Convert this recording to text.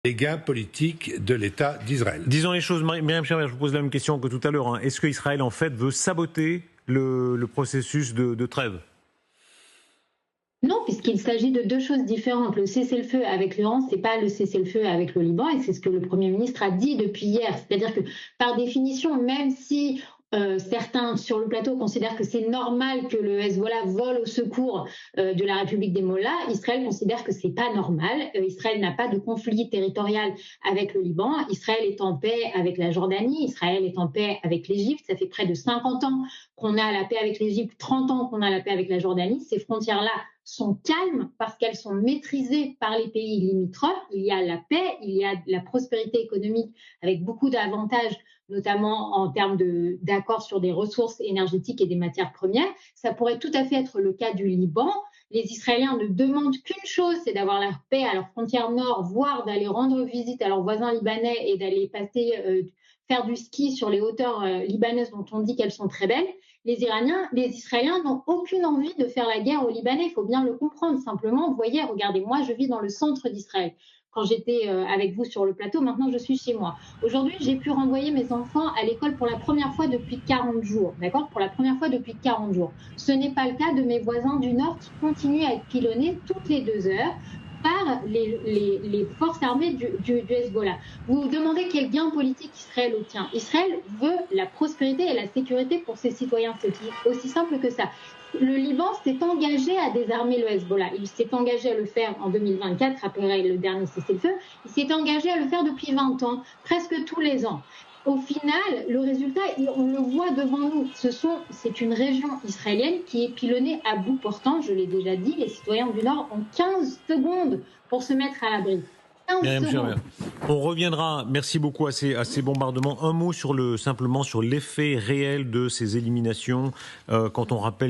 les gains politiques de l'État d'Israël. Disons les choses, Myriam Shermer, je vous pose la même question que tout à l'heure. Est-ce qu'Israël, en fait, veut saboter le processus de trêve ? Non, puisqu'il s'agit de deux choses différentes. Le cessez-le-feu avec l'Iran, c'est pas le cessez-le-feu avec le Liban, et c'est ce que le Premier ministre a dit depuis hier. C'est-à-dire que, par définition, même si certains sur le plateau considèrent que c'est normal que le Hezbollah vole au secours de la République des Mollahs, Israël considère que c'est pas normal. Israël n'a pas de conflit territorial avec le Liban. Israël est en paix avec la Jordanie. Israël est en paix avec l'Égypte. Ça fait près de 50 ans qu'on a la paix avec l'Égypte, 30 ans qu'on a la paix avec la Jordanie. Ces frontières-là sont calmes parce qu'elles sont maîtrisées par les pays limitrophes. Il y a la paix, il y a la prospérité économique avec beaucoup d'avantages, notamment en termes d'accords sur des ressources énergétiques et des matières premières. Ça pourrait tout à fait être le cas du Liban. Les Israéliens ne demandent qu'une chose, c'est d'avoir la paix à leur frontière nord, voire d'aller rendre visite à leurs voisins libanais et d'aller faire du ski sur les hauteurs libanaises dont on dit qu'elles sont très belles. Les Israéliens n'ont aucune envie de faire la guerre aux Libanais, il faut bien le comprendre. Simplement, vous voyez, regardez, moi je vis dans le centre d'Israël. Quand j'étais avec vous sur le plateau, maintenant je suis chez moi. Aujourd'hui, j'ai pu renvoyer mes enfants à l'école pour la première fois depuis 40 jours, d'accord ? Pour la première fois depuis 40 jours. Ce n'est pas le cas de mes voisins du Nord qui continuent à être pilonnés toutes les 2 heures par les forces armées du Hezbollah. Vous vous demandez quel gain politique Israël obtient. Israël veut la prospérité et la sécurité pour ses citoyens. C'est aussi simple que ça. Le Liban s'est engagé à désarmer le Hezbollah. Il s'est engagé à le faire en 2024, après le dernier cessez-le-feu. Il s'est engagé à le faire depuis 20 ans, presque tous les ans. Au final, le résultat, on le voit devant nous. C'est une région israélienne qui est pilonnée à bout portant. Je l'ai déjà dit, les citoyens du Nord ont 15 secondes pour se mettre à l'abri. On reviendra, merci beaucoup à ces bombardements. Un mot simplement sur l'effet réel de ces éliminations, quand on rappelle